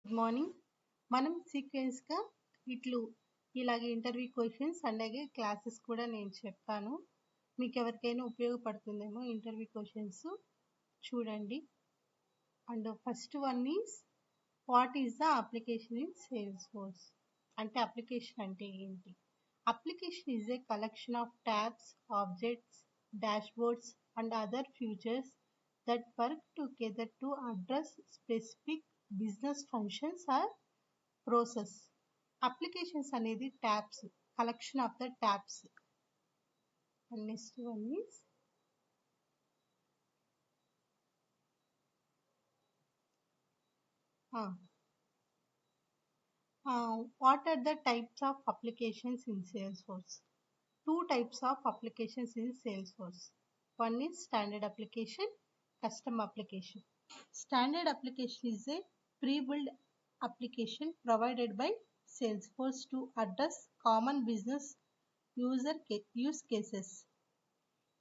Good morning. మనం సీక్వెన్స్గా ఇలాగే interview questions అలాగే క్లాసెస్ కూడా నేను చెప్తాను. మీకు ఎవరికైనా ఉపయోగపడుతుందేమో ఇంటర్వ్యూ క్వశ్చన్స్ చూడండి. And first one is what is the application in sales force? అంటే అప్లికేషన్ అంటే ఏంటి? Application is a collection of tabs, objects, dashboards and other features that work together to address specific business functions or process. Applications అనేది tabs, collection of the tabs. And next one is what are the types of applications in Salesforce? Two types of applications in Salesforce. One is standard application, custom application. Standard application is a pre-built application provided by Salesforce to address common business use cases.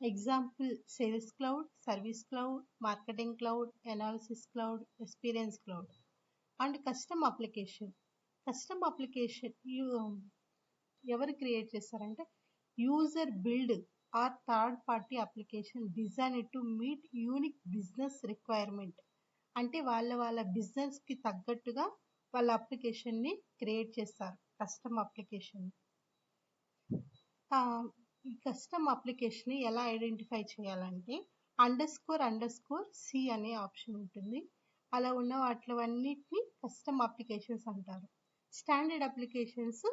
Example: Sales Cloud, Service Cloud, Marketing Cloud, Analysis Cloud, Experience Cloud. And custom application. Custom application ఎవరు create చేస్తారంటే user build or third party application design to meet unique business requirement. అంటే వాళ్ళ బిజినెస్కి తగ్గట్టుగా వాళ్ళ అప్లికేషన్ని create చేస్తారు custom application. ఈ custom అప్లికేషన్ని ఎలా ఐడెంటిఫై చేయాలంటే __C అనే ఆప్షన్ ఉంటుంది. అలా ఉన్న వాటివన్నిటిని కస్టమ్ అప్లికేషన్స్ అంటారు. స్టాండర్డ్ అప్లికేషన్స్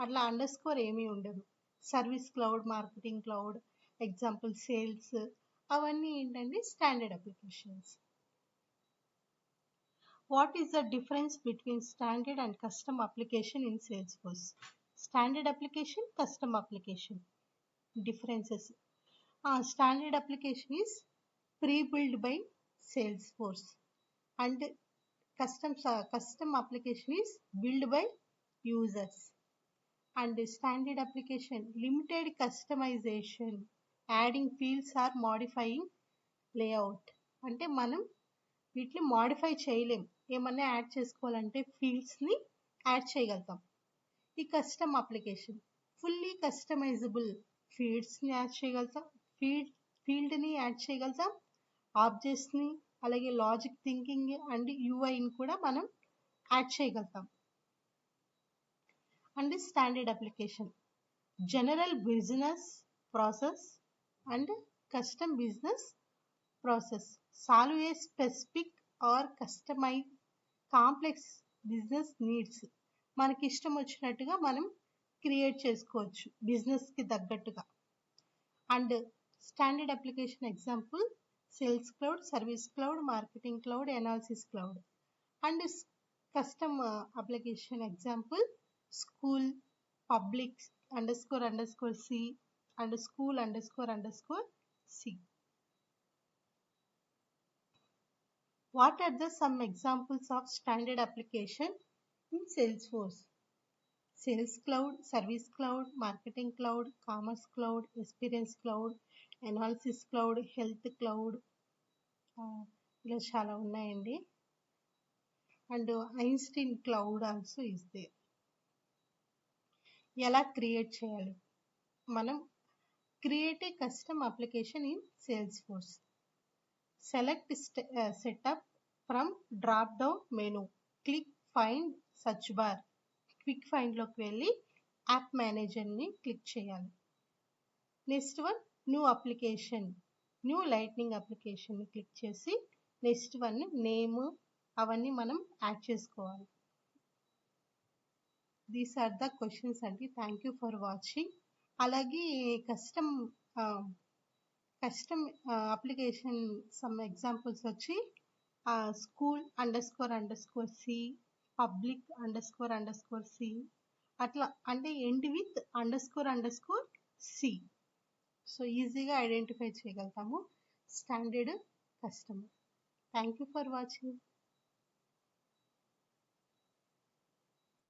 అట్లా _ ఏమీ ఉండదు. Service cloud, marketing cloud, example sales, అవన్నీ ఏంటంటే standard applications. What is the difference between standard and custom application in Salesforce? Standard application, custom application. Differences. Standard application is pre-built by Salesforce and custom application is built by users. And standard application, limited customization, adding fields or modifying layout. అంటే మనం వీటిని modify చేయలేం. ఏమన్నా add చేసుకోవాలంటే ఫీల్డ్స్ని add చేయగలుగుతాం. ఈ custom application fully customisable, ఫీల్డ్స్ని add చేయగలుగుతాం, ఫీల్డ్ని యాడ్ చేయగలుగుతాం, ఆబ్జెక్ట్స్ని, అలాగే లాజిక్ థింకింగ్ అండ్ యూఐని కూడా మనం యాడ్ చేయగలుగుతాం. And standard application general business process and custom business process solve a specific or customize complex business needs. మనకి ఇష్టం వచ్చినట్టుగా మనం క్రియేట్ చేసుకోవచ్చు బిజినెస్కి తగ్గట్టుగా. And standard application example sales cloud, service cloud, marketing cloud, analysis cloud. And custom application example school, public __C and school __C. What are the some examples of standard application in Salesforce? Sales Cloud, Service Cloud, Marketing Cloud, Commerce Cloud, Experience Cloud, Analysis Cloud, Health Cloud. ఇలా చాలా ఉన్నాయండి. And Einstein cloud also is there. ఎలా create చేయాలి? మనం create a custom application in Salesforce. Select setup from drop down menu. Click find search bar. Quick find లోకి వెళ్ళి app మేనేజర్ని click చేయాలి. Next one new application, new lightning అప్లికేషన్ని click చేసి next one name అవన్నీ మనం యాడ్ చేసుకోవాలి. These are the questions అండి. Thank you for watching. అలాగే కస్టమ్ అప్లికేషన్ సమ్ ఎగ్జాంపుల్స్ వచ్చి స్కూల్ __C, పబ్లిక్ __C, అట్లా అంటే ఎండ్ విత్ __C. సో ఈజీగా ఐడెంటిఫై చేయగలుగుతాము standard customer. Thank you for watching.